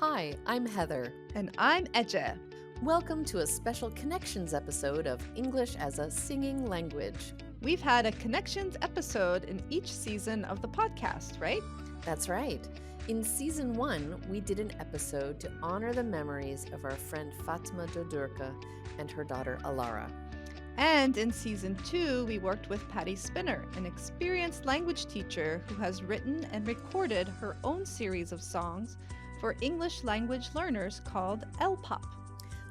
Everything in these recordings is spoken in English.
Hi, I'm Heather. And I'm Eje. Welcome to a special Connections episode of English as a Singing Language. We've had a Connections episode in each season of the podcast, right? That's right. In Season 1, we did an episode to honor the memories of our friend Fatma Dodurka and her daughter Alara. And in Season 2, we worked with Patty Spinner, an experienced language teacher who has written and recorded her own series of songs for English language learners called L-Pop.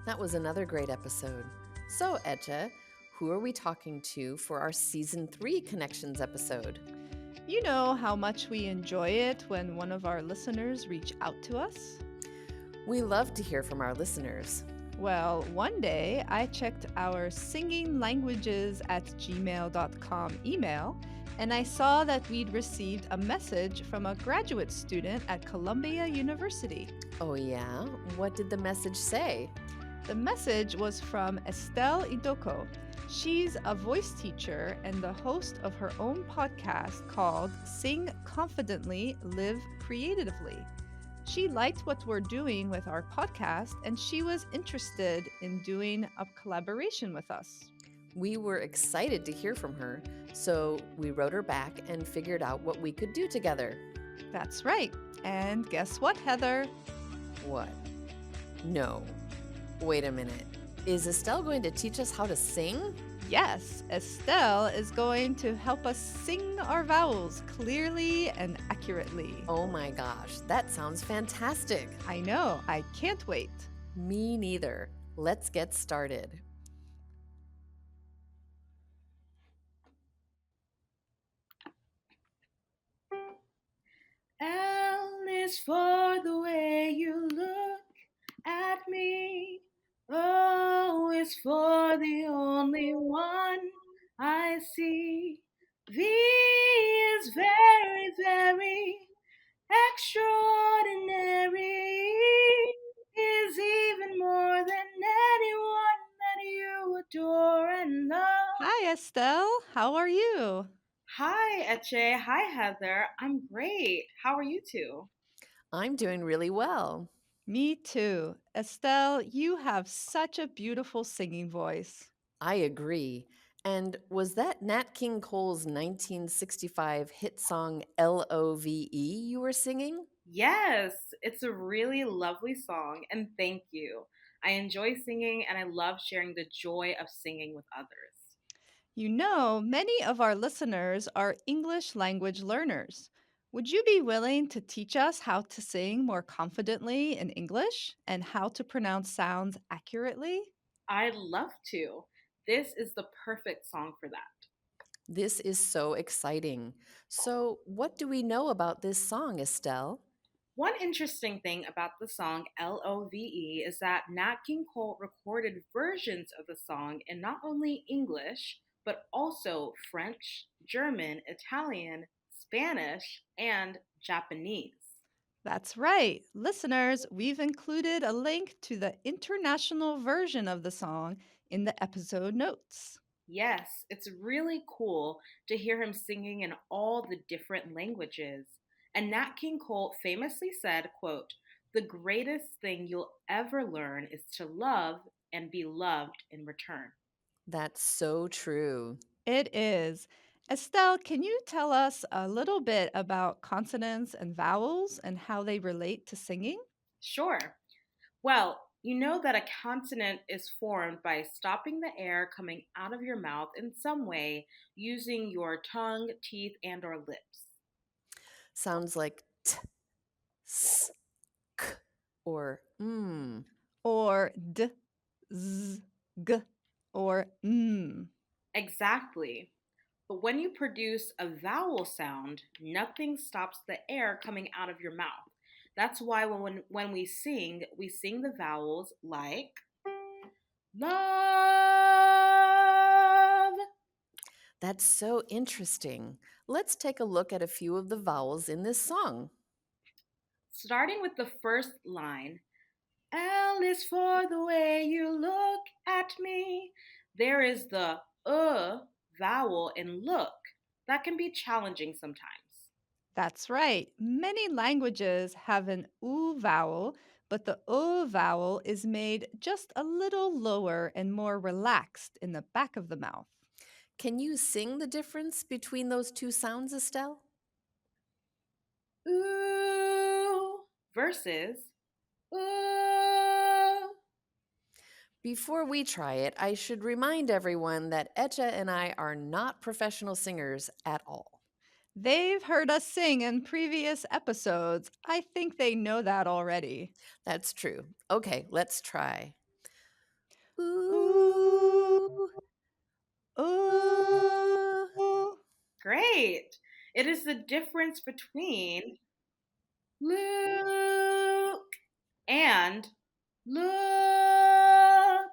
That was another great episode. So, Eche, who are we talking to for our Season 3 Connections episode? You know how much we enjoy it when one of our listeners reach out to us? We love to hear from our listeners. Well, one day I checked our singinglanguages@gmail.com email and I saw that we'd received a message from a graduate student at Columbia University. Oh, yeah? What did the message say? The message was from Estelle Idoko. She's a voice teacher and the host of her own podcast called Sing Confidently, Live Creatively. She liked what we're doing with our podcast and she was interested in doing a collaboration with us. We were excited to hear from her, so we wrote her back and figured out what we could do together. That's right. And guess what, Heather? What? No. Wait a minute. Is Estelle going to teach us how to sing? Yes, Estelle is going to help us sing our vowels clearly and accurately. Oh my gosh, that sounds fantastic. I know, I can't wait. Me neither. Let's get started. L is for the way you look at me. O is for the only one I see. V is very, very extraordinary. Is even more than anyone that you adore and love. Hi, Estelle. How are you? Hi, Eche. Hi, Heather. I'm great. How are you two? I'm doing really well. Me too. Estelle, you have such a beautiful singing voice. I agree. And was that Nat King Cole's 1965 hit song Love you were singing? Yes, it's a really lovely song, and thank you. I enjoy singing and I love sharing the joy of singing with others. You know, many of our listeners are English language learners. Would you be willing to teach us how to sing more confidently in English and how to pronounce sounds accurately? I'd love to. This is the perfect song for that. This is so exciting. So, what do we know about this song, Estelle? One interesting thing about the song Love is that Nat King Cole recorded versions of the song in not only English, but also French, German, Italian, Spanish, and Japanese. That's right. Listeners, we've included a link to the international version of the song in the episode notes. Yes, it's really cool to hear him singing in all the different languages. And Nat King Cole famously said, quote, "The greatest thing you'll ever learn is to love and be loved in return." That's so true. It is. Estelle, can you tell us a little bit about consonants and vowels and how they relate to singing? Sure. Well, you know that a consonant is formed by stopping the air coming out of your mouth in some way using your tongue, teeth, and or lips. Sounds like t, s, k, or mm. Or d, z, g, or mm. Exactly. But when you produce a vowel sound, nothing stops the air coming out of your mouth. That's why when we sing the vowels like love. That's so interesting. Let's take a look at a few of the vowels in this song. Starting with the first line, L is for the way you look at me. There is the vowel in look. That can be challenging sometimes. That's right. Many languages have an oo vowel, but the O vowel is made just a little lower and more relaxed in the back of the mouth. Can you sing the difference between those two sounds, Estelle? Ooh versus ooh. Before we try it, I should remind everyone that Etcha and I are not professional singers at all. They've heard us sing in previous episodes. I think they know that already. That's true. Okay, let's try. Ooh, Ooh, ooh, ooh. ooh. Great. It is the difference between look and look.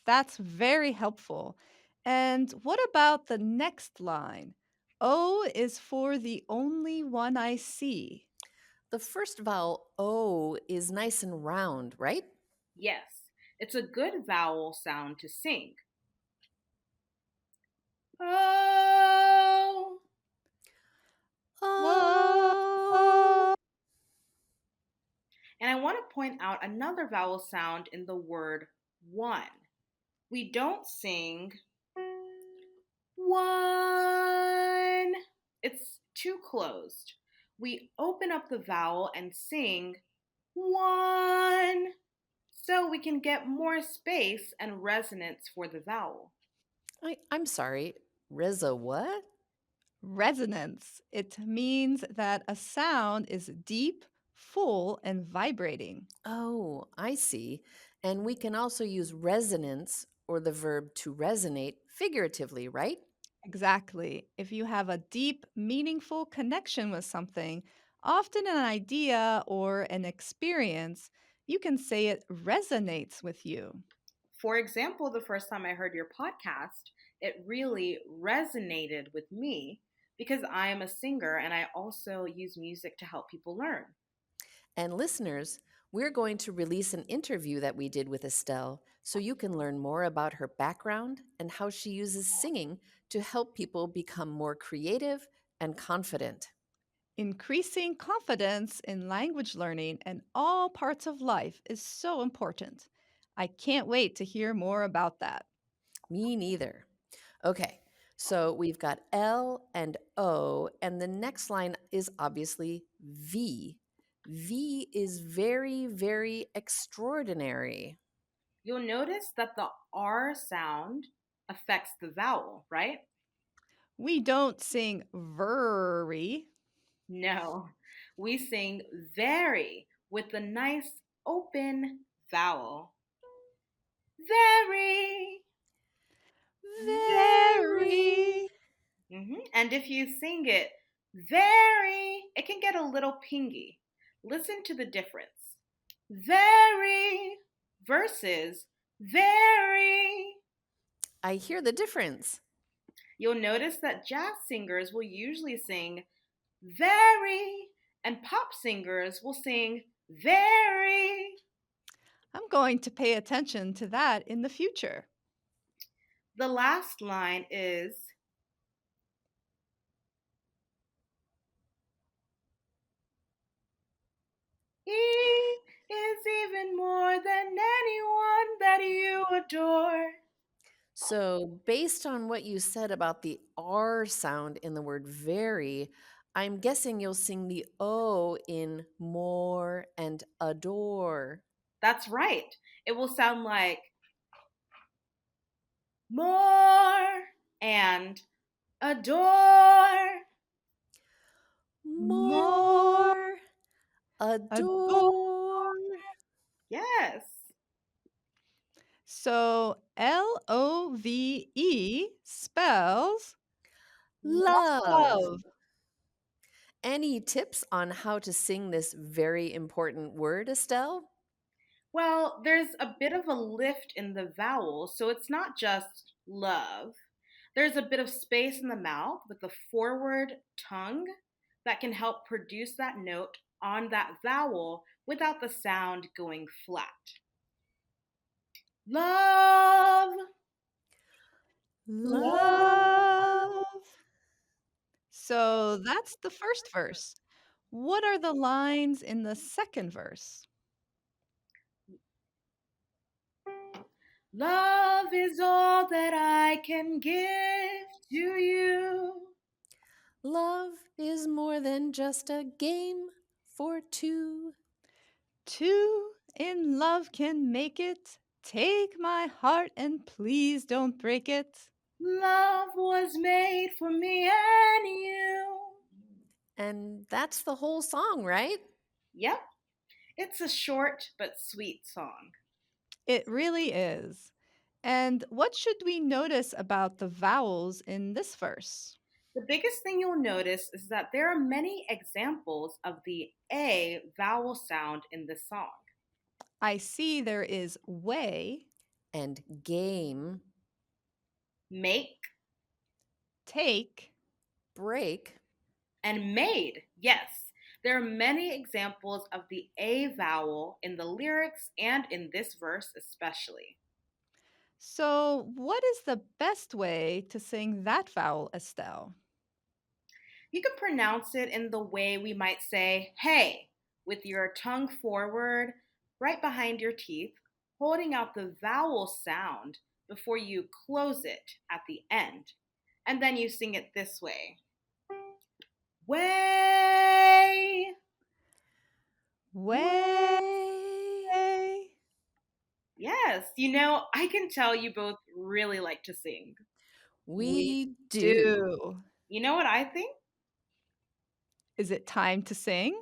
That's very helpful. And what about the next line? O is for the only one I see. The first vowel O is nice and round, right? Yes, it's a good vowel sound to sing. Oh. Oh. Oh, And I want to point out another vowel sound in the word one. We don't sing one. It's too closed. We open up the vowel and sing one so we can get more space and resonance for the vowel. I'm sorry. Reza, what? resonance. It means that a sound is deep, full, and vibrating. Oh, I see. And we can also use resonance or the verb to resonate figuratively, right? Exactly. If you have a deep, meaningful connection with something, often an idea or an experience, you can say it resonates with you. For example, the first time I heard your podcast, it really resonated with me because I am a singer and I also use music to help people learn. And listeners, we're going to release an interview that we did with Estelle so you can learn more about her background and how she uses singing to help people become more creative and confident. Increasing confidence in language learning and all parts of life is so important. I can't wait to hear more about that. Me neither. Okay, so we've got L and O, and the next line is obviously V. V is very, very extraordinary. You'll notice that the R sound affects the vowel, right? We don't sing very. No, we sing very with the nice open vowel. Very, Very. Very. And if you sing it very, it can get a little pingy. Listen to the difference. Very versus very. I hear the difference. You'll notice that jazz singers will usually sing very, and pop singers will sing very. I'm going to pay attention to that in the future. The last line is he is even more than anyone that you adore. So, based on what you said about the R sound in the word very, I'm guessing you'll sing the O in more and adore. That's right. It will sound like more and adore. More More adore. adore. Yes. So LOVE spells Love. love. Any tips on how to sing this very important word, Estelle? Well, there's a bit of a lift in the vowel, so it's not just love. There's a bit of space in the mouth with the forward tongue that can help produce that note on that vowel without the sound going flat. Love, love. Love. So that's the first verse. What are the lines in the second verse? Love is all that I can give to you. Love is more than just a game for two. Two in love can make it. Take my heart and please don't break it. Love was made for me and you. And that's the whole song, right? Yep, it's a short but sweet song. It really is. And what should we notice about the vowels in this verse? The biggest thing you'll notice is that there are many examples of the A vowel sound in this song. I see there is way, And game, Make take, break. and made. Yes, there are many examples of the A vowel in the lyrics and in this verse especially. So, what is the best way to sing that vowel, Estelle? You can pronounce it in the way we might say, hey, with your tongue forward, right behind your teeth, holding out the vowel sound before you close it at the end. And then you sing it this way. Way. Way. Way. Yes, I can tell you both really like to sing. We We do. do. You know what I think? Is it time to sing?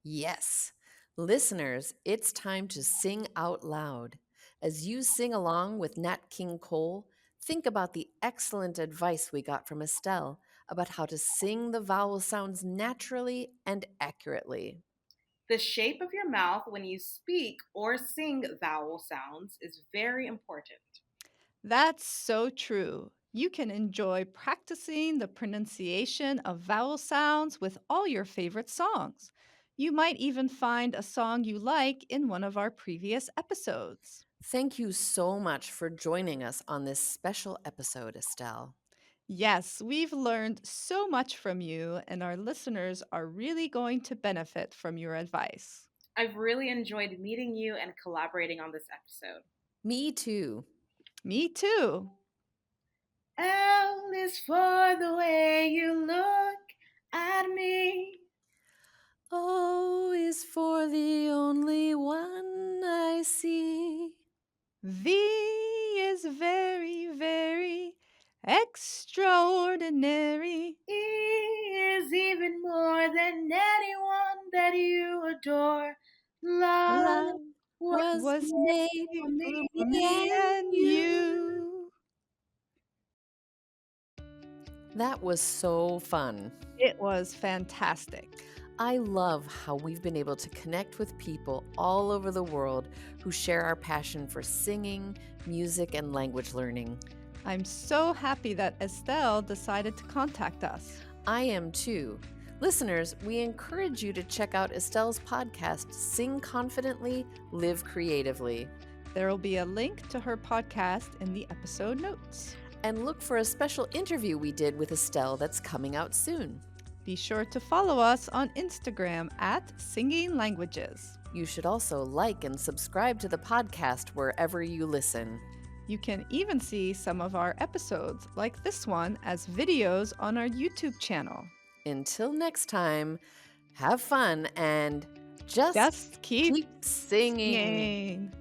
Yes. Listeners, it's time to sing out loud. As you sing along with Nat King Cole, think about the excellent advice we got from Estelle about how to sing the vowel sounds naturally and accurately. The shape of your mouth when you speak or sing vowel sounds is very important. That's so true. You can enjoy practicing the pronunciation of vowel sounds with all your favorite songs. You might even find a song you like in one of our previous episodes. Thank you so much for joining us on this special episode, Estelle. Yes, we've learned so much from you, and our listeners are really going to benefit from your advice. I've really enjoyed meeting you and collaborating on this episode. Me too. Me too. L is for the way you look at me. O is for the only one I see. V is very, very extraordinary. E is even more than anyone that you adore. Love Love was was Was made made for for me me for me and and and you. you. you. That was so fun. It was fantastic. I love how we've been able to connect with people all over the world who share our passion for singing, music, and language learning. I'm so happy that Estelle decided to contact us. I am too. Listeners, we encourage you to check out Estelle's podcast, Sing Confidently, Live Creatively, There will be a link to her podcast in the episode notes. and look for a special interview we did with Estelle that's coming out soon. Be sure to follow us on Instagram at Singing Languages. You should also like and subscribe to the podcast wherever you listen. You can even see some of our episodes, like this one, as videos on our YouTube channel. Until next time, have fun and just Just keep keep singing. singing.